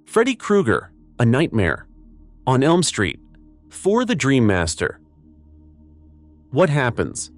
Freddy Krueger, A Nightmare on Elm Street. For the Dream Master. What happens?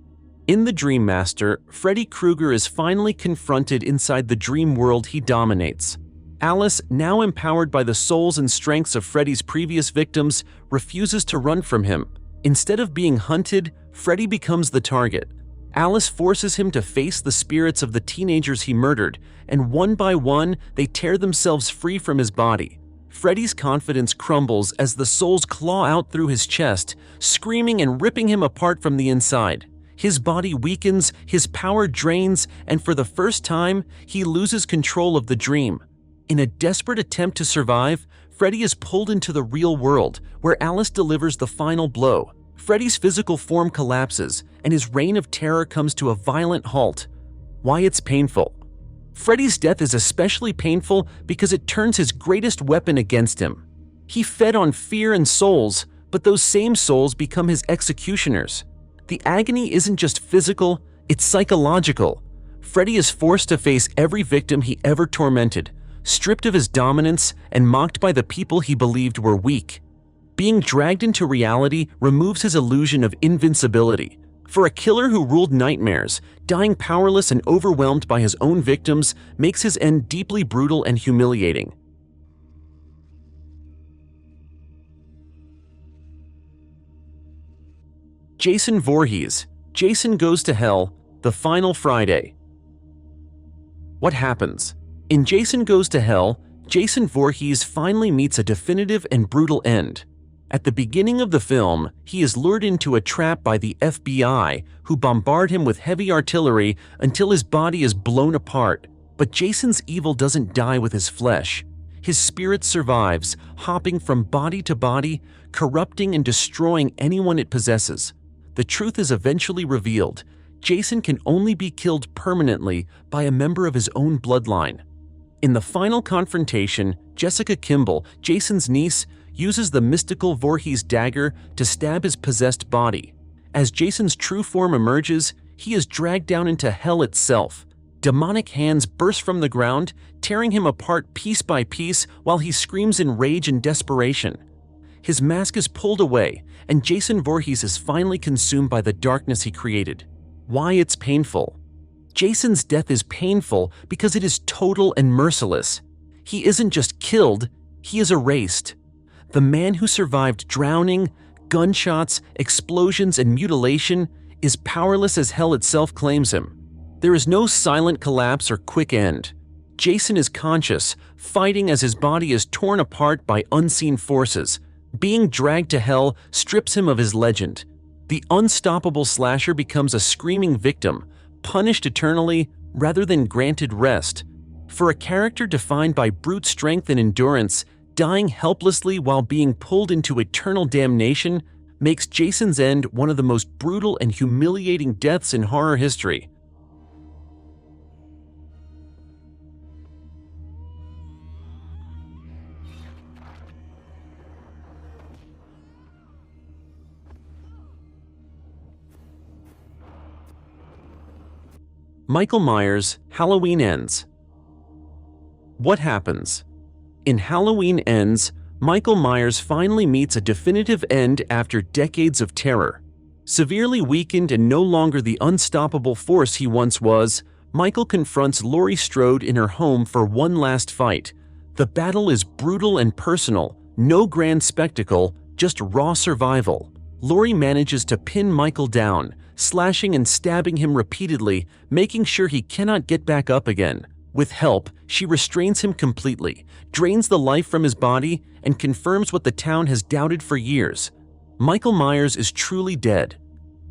In The Dream Master, Freddy Krueger is finally confronted inside the dream world he dominates. Alice, now empowered by the souls and strengths of Freddy's previous victims, refuses to run from him. Instead of being hunted, Freddy becomes the target. Alice forces him to face the spirits of the teenagers he murdered, and one by one, they tear themselves free from his body. Freddy's confidence crumbles as the souls claw out through his chest, screaming and ripping him apart from the inside. His body weakens, his power drains, and for the first time, he loses control of the dream. In a desperate attempt to survive, Freddy is pulled into the real world, where Alice delivers the final blow. Freddy's physical form collapses, and his reign of terror comes to a violent halt. Why it's painful? Freddy's death is especially painful because it turns his greatest weapon against him. He fed on fear and souls, but those same souls become his executioners. The agony isn't just physical, it's psychological. Freddy is forced to face every victim he ever tormented, stripped of his dominance and mocked by the people he believed were weak. Being dragged into reality removes his illusion of invincibility. For a killer who ruled nightmares, dying powerless and overwhelmed by his own victims makes his end deeply brutal and humiliating. Jason Voorhees, Jason Goes to Hell, The Final Friday. What happens? In Jason Goes to Hell, Jason Voorhees finally meets a definitive and brutal end. At the beginning of the film, he is lured into a trap by the FBI, who bombard him with heavy artillery until his body is blown apart. But Jason's evil doesn't die with his flesh. His spirit survives, hopping from body to body, corrupting and destroying anyone it possesses. The truth is eventually revealed. Jason can only be killed permanently by a member of his own bloodline. In the final confrontation, Jessica Kimball, Jason's niece, uses the mystical Voorhees dagger to stab his possessed body. As Jason's true form emerges, he is dragged down into hell itself. Demonic hands burst from the ground, tearing him apart piece by piece while he screams in rage and desperation. His mask is pulled away, and Jason Voorhees is finally consumed by the darkness he created. Why it's painful? Jason's death is painful because it is total and merciless. He isn't just killed, he is erased. The man who survived drowning, gunshots, explosions, and mutilation is powerless as hell itself claims him. There is no silent collapse or quick end. Jason is conscious, fighting as his body is torn apart by unseen forces. Being dragged to hell strips him of his legend. The unstoppable slasher becomes a screaming victim, punished eternally rather than granted rest. For a character defined by brute strength and endurance, dying helplessly while being pulled into eternal damnation makes Jason's end one of the most brutal and humiliating deaths in horror history. Michael Myers, Halloween Ends. What happens? In Halloween Ends, Michael Myers finally meets a definitive end after decades of terror. Severely weakened and no longer the unstoppable force he once was, Michael confronts Laurie Strode in her home for one last fight. The battle is brutal and personal, no grand spectacle, just raw survival. Laurie manages to pin Michael down, slashing and stabbing him repeatedly, making sure he cannot get back up again. With help, she restrains him completely, drains the life from his body, and confirms what the town has doubted for years. Michael Myers is truly dead.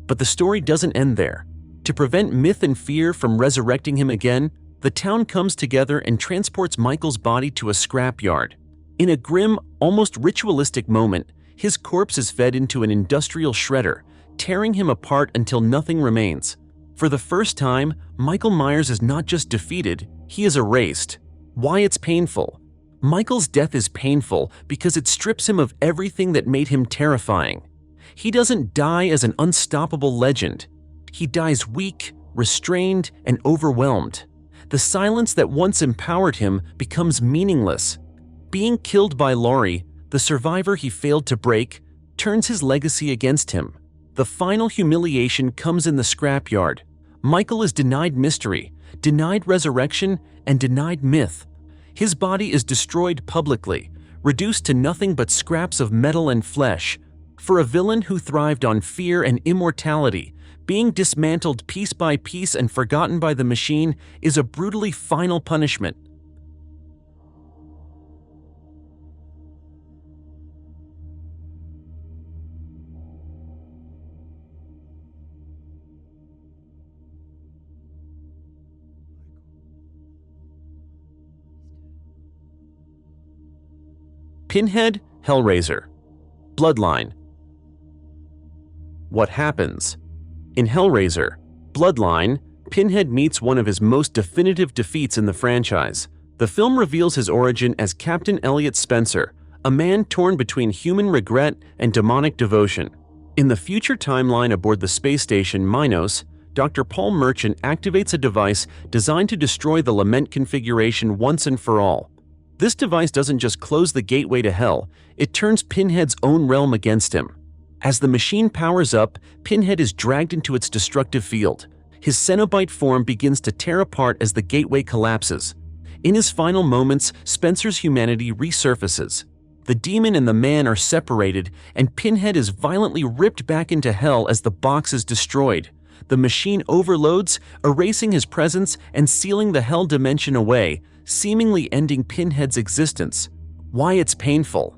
But the story doesn't end there. To prevent myth and fear from resurrecting him again, the town comes together and transports Michael's body to a scrapyard. In a grim, almost ritualistic moment, his corpse is fed into an industrial shredder, tearing him apart until nothing remains. For the first time, Michael Myers is not just defeated, he is erased. Why it's painful? Michael's death is painful because it strips him of everything that made him terrifying. He doesn't die as an unstoppable legend. He dies weak, restrained, and overwhelmed. The silence that once empowered him becomes meaningless. Being killed by Laurie, the survivor he failed to break, turns his legacy against him. The final humiliation comes in the scrapyard. Michael is denied mystery, denied resurrection, and denied myth. His body is destroyed publicly, reduced to nothing but scraps of metal and flesh. For a villain who thrived on fear and immortality, being dismantled piece by piece and forgotten by the machine is a brutally final punishment. Pinhead, Hellraiser. Bloodline. What happens? In Hellraiser, Bloodline, Pinhead meets one of his most definitive defeats in the franchise. The film reveals his origin as Captain Elliot Spencer, a man torn between human regret and demonic devotion. In the future timeline aboard the space station Minos, Dr. Paul Merchant activates a device designed to destroy the Lament configuration once and for all. This device doesn't just close the gateway to hell, it turns Pinhead's own realm against him. As the machine powers up, Pinhead is dragged into its destructive field. His Cenobite form begins to tear apart as the gateway collapses. In his final moments, Spencer's humanity resurfaces. The demon and the man are separated, and Pinhead is violently ripped back into hell as the box is destroyed. The machine overloads, erasing his presence and sealing the hell dimension away, seemingly ending Pinhead's existence. Why it's painful?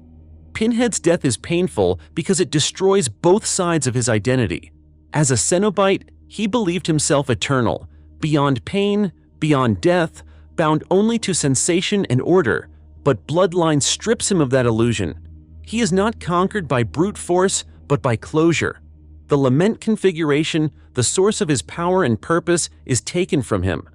Pinhead's death is painful because it destroys both sides of his identity. As a Cenobite, he believed himself eternal, beyond pain, beyond death, bound only to sensation and order, but Bloodline strips him of that illusion. He is not conquered by brute force, but by closure. The Lament configuration, the source of his power and purpose, is taken from him.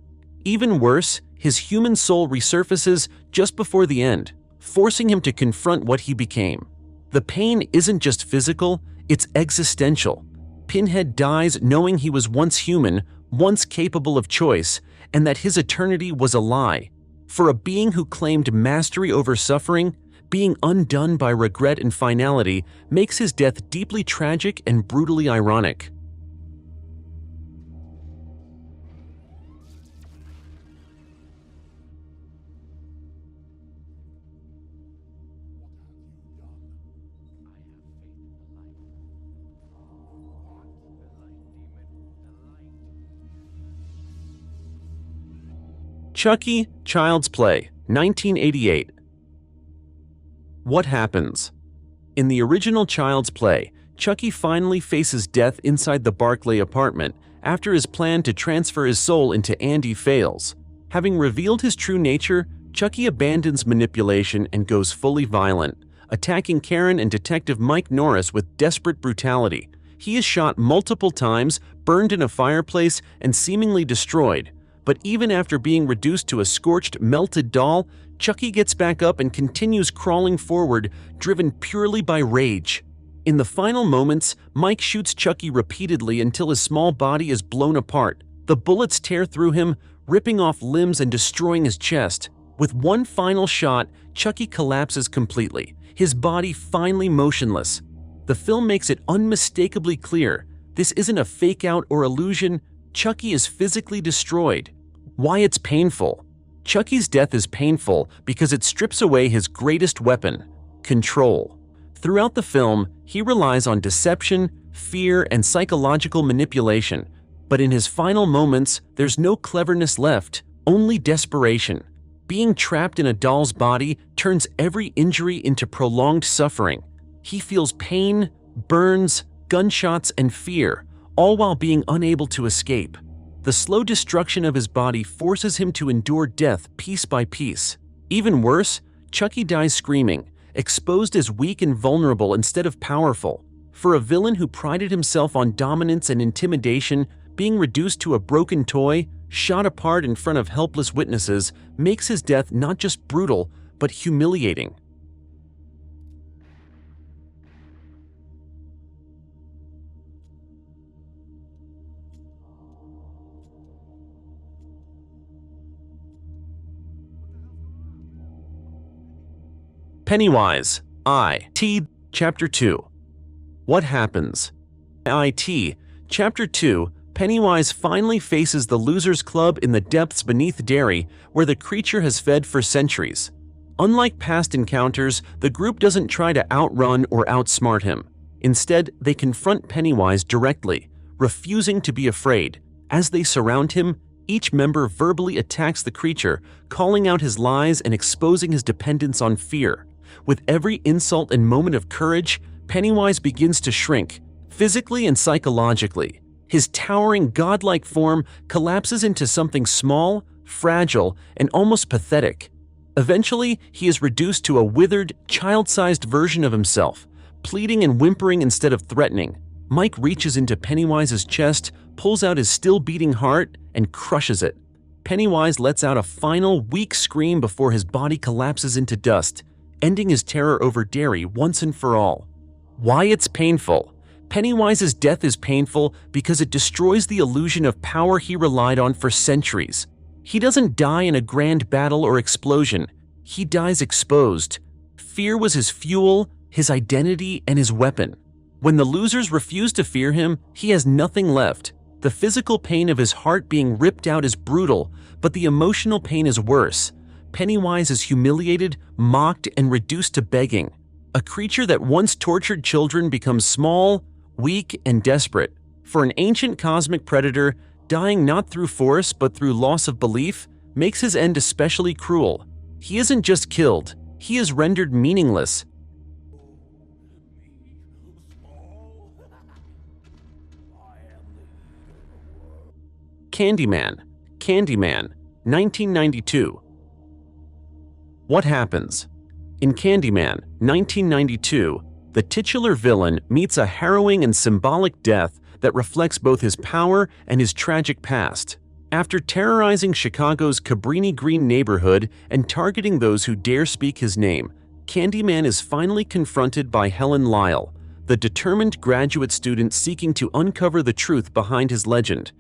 Even worse, his human soul resurfaces just before the end, forcing him to confront what he became. The pain isn't just physical, it's existential. Pinhead dies knowing he was once human, once capable of choice, and that his eternity was a lie. For a being who claimed mastery over suffering, being undone by regret and finality makes his death deeply tragic and brutally ironic. Chucky, Child's Play, 1988. What happens? In the original Child's Play, Chucky finally faces death inside the Barclay apartment after his plan to transfer his soul into Andy fails. Having revealed his true nature, Chucky abandons manipulation and goes fully violent, attacking Karen and Detective Mike Norris with desperate brutality. He is shot multiple times, burned in a fireplace, and seemingly destroyed. But even after being reduced to a scorched, melted doll, Chucky gets back up and continues crawling forward, driven purely by rage. In the final moments, Mike shoots Chucky repeatedly until his small body is blown apart. The bullets tear through him, ripping off limbs and destroying his chest. With one final shot, Chucky collapses completely, his body finally motionless. The film makes it unmistakably clear, this isn't a fake-out or illusion, Chucky is physically destroyed. Why it's painful? Chucky's death is painful because it strips away his greatest weapon, control. Throughout the film, he relies on deception, fear, and psychological manipulation. But in his final moments, there's no cleverness left, only desperation. Being trapped in a doll's body turns every injury into prolonged suffering. He feels pain, burns, gunshots, and fear, all while being unable to escape. The slow destruction of his body forces him to endure death piece by piece. Even worse, Chucky dies screaming, exposed as weak and vulnerable instead of powerful. For a villain who prided himself on dominance and intimidation, being reduced to a broken toy, shot apart in front of helpless witnesses, makes his death not just brutal, but humiliating. Pennywise, IT, Chapter 2. What happens? IT, Chapter 2, Pennywise finally faces the Losers Club in the depths beneath Derry, where the creature has fed for centuries. Unlike past encounters, the group doesn't try to outrun or outsmart him. Instead, they confront Pennywise directly, refusing to be afraid. As they surround him, each member verbally attacks the creature, calling out his lies and exposing his dependence on fear. With every insult and moment of courage, Pennywise begins to shrink, physically and psychologically. His towering, godlike form collapses into something small, fragile, and almost pathetic. Eventually, he is reduced to a withered, child-sized version of himself, pleading and whimpering instead of threatening. Mike reaches into Pennywise's chest, pulls out his still-beating heart, and crushes it. Pennywise lets out a final, weak scream before his body collapses into dust, ending his terror over Derry once and for all. Why it's painful? Pennywise's death is painful because it destroys the illusion of power he relied on for centuries. He doesn't die in a grand battle or explosion. He dies exposed. Fear was his fuel, his identity, and his weapon. When the losers refuse to fear him, he has nothing left. The physical pain of his heart being ripped out is brutal, but the emotional pain is worse. Pennywise is humiliated, mocked, and reduced to begging. A creature that once tortured children becomes small, weak, and desperate. For an ancient cosmic predator, dying not through force but through loss of belief makes his end especially cruel. He isn't just killed, he is rendered meaningless. Candyman, 1992. What happens? In Candyman, 1992, the titular villain meets a harrowing and symbolic death that reflects both his power and his tragic past. After terrorizing Chicago's Cabrini Green neighborhood and targeting those who dare speak his name, Candyman is finally confronted by Helen Lyle, the determined graduate student seeking to uncover the truth behind his legend.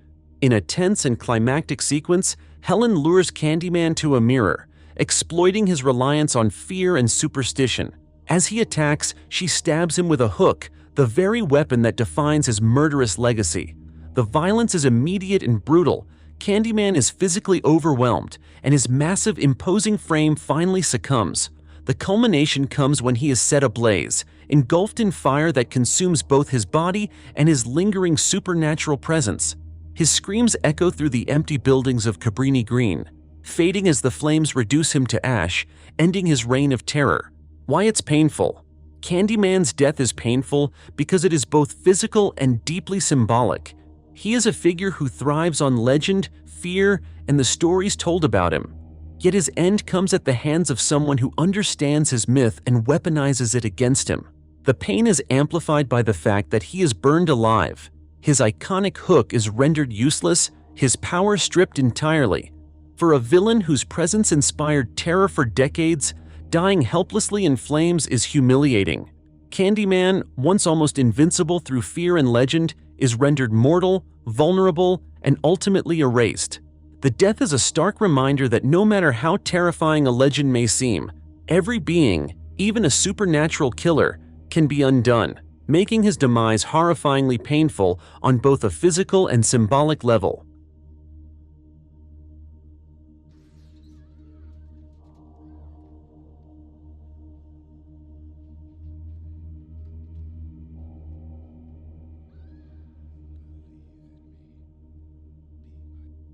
In a tense and climactic sequence, Helen lures Candyman to a mirror, exploiting his reliance on fear and superstition. As he attacks, she stabs him with a hook, the very weapon that defines his murderous legacy. The violence is immediate and brutal. Candyman is physically overwhelmed, and his massive, imposing frame finally succumbs. The culmination comes when he is set ablaze, engulfed in fire that consumes both his body and his lingering supernatural presence. His screams echo through the empty buildings of Cabrini Green, fading as the flames reduce him to ash, ending his reign of terror. Why it's painful? Candyman's death is painful because it is both physical and deeply symbolic. He is a figure who thrives on legend, fear, and the stories told about him. Yet his end comes at the hands of someone who understands his myth and weaponizes it against him. The pain is amplified by the fact that he is burned alive. His iconic hook is rendered useless, his power stripped entirely. For a villain whose presence inspired terror for decades, dying helplessly in flames is humiliating. Candyman, once almost invincible through fear and legend, is rendered mortal, vulnerable, and ultimately erased. The death is a stark reminder that no matter how terrifying a legend may seem, every being, even a supernatural killer, can be undone, making his demise horrifyingly painful on both a physical and symbolic level.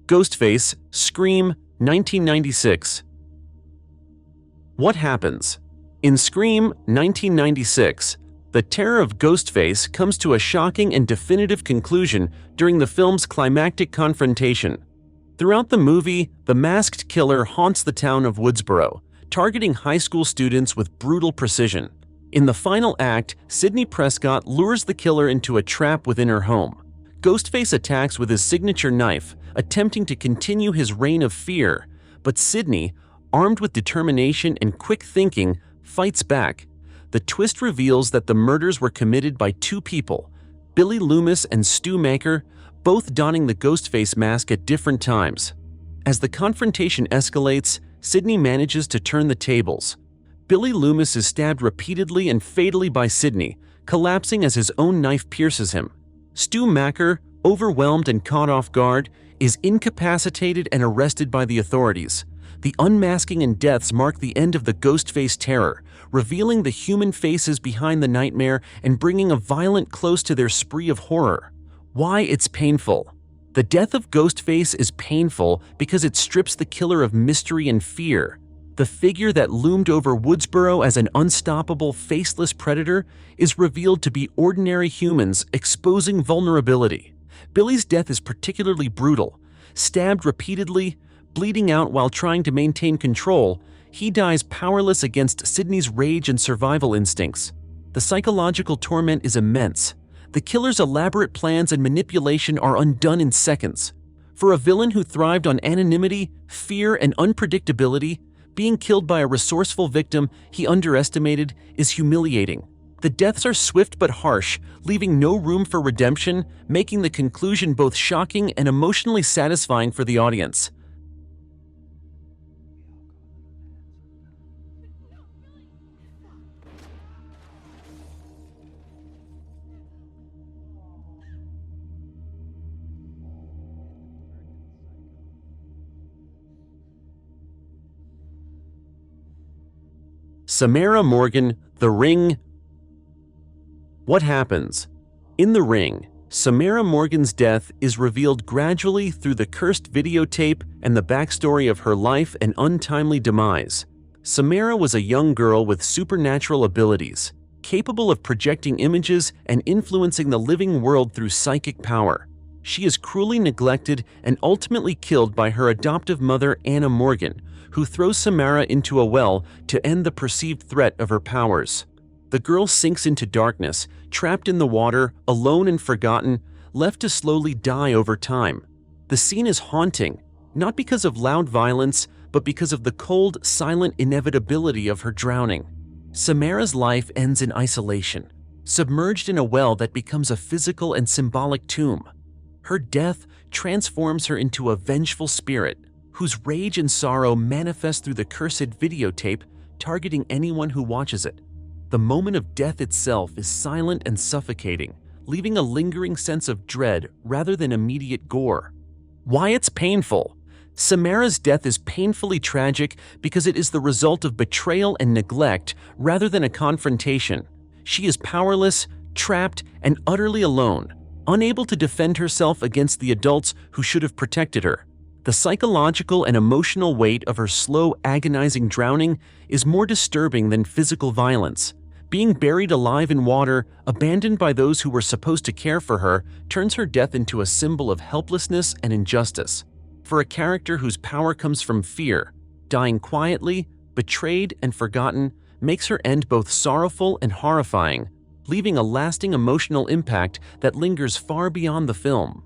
Ghostface, Scream, 1996. What happens? In Scream, 1996, the terror of Ghostface comes to a shocking and definitive conclusion during the film's climactic confrontation. Throughout the movie, the masked killer haunts the town of Woodsboro, targeting high school students with brutal precision. In the final act, Sidney Prescott lures the killer into a trap within her home. Ghostface attacks with his signature knife, attempting to continue his reign of fear, but Sidney, armed with determination and quick thinking, fights back. The twist reveals that the murders were committed by two people, Billy Loomis and Stu Maker, both donning the Ghostface mask at different times. As the confrontation escalates, Sidney manages to turn the tables. Billy Loomis is stabbed repeatedly and fatally by Sidney, collapsing as his own knife pierces him. Stu Macker, overwhelmed and caught off guard, is incapacitated and arrested by the authorities. The unmasking and deaths mark the end of the Ghostface terror, revealing the human faces behind the nightmare and bringing a violent close to their spree of horror. Why it's painful. The death of Ghostface is painful because it strips the killer of mystery and fear. The figure that loomed over Woodsboro as an unstoppable, faceless predator is revealed to be ordinary humans exposing vulnerability. Billy's death is particularly brutal. Stabbed repeatedly, bleeding out while trying to maintain control, he dies powerless against Sidney's rage and survival instincts. The psychological torment is immense. The killer's elaborate plans and manipulation are undone in seconds. For a villain who thrived on anonymity, fear, and unpredictability, being killed by a resourceful victim he underestimated is humiliating. The deaths are swift but harsh, leaving no room for redemption, making the conclusion both shocking and emotionally satisfying for the audience. Samara Morgan, The Ring. What happens? In The Ring, Samara Morgan's death is revealed gradually through the cursed videotape and the backstory of her life and untimely demise. Samara was a young girl with supernatural abilities, capable of projecting images and influencing the living world through psychic power. She is cruelly neglected and ultimately killed by her adoptive mother, Anna Morgan, who throws Samara into a well to end the perceived threat of her powers. The girl sinks into darkness, trapped in the water, alone and forgotten, left to slowly die over time. The scene is haunting, not because of loud violence, but because of the cold, silent inevitability of her drowning. Samara's life ends in isolation, submerged in a well that becomes a physical and symbolic tomb. Her death transforms her into a vengeful spirit, whose rage and sorrow manifest through the cursed videotape, targeting anyone who watches it. The moment of death itself is silent and suffocating, leaving a lingering sense of dread rather than immediate gore. Why it's painful? Samara's death is painfully tragic because it is the result of betrayal and neglect rather than a confrontation. She is powerless, trapped, and utterly alone, unable to defend herself against the adults who should have protected her. The psychological and emotional weight of her slow, agonizing drowning is more disturbing than physical violence. Being buried alive in water, abandoned by those who were supposed to care for her, turns her death into a symbol of helplessness and injustice. For a character whose power comes from fear, dying quietly, betrayed, and forgotten makes her end both sorrowful and horrifying, leaving a lasting emotional impact that lingers far beyond the film.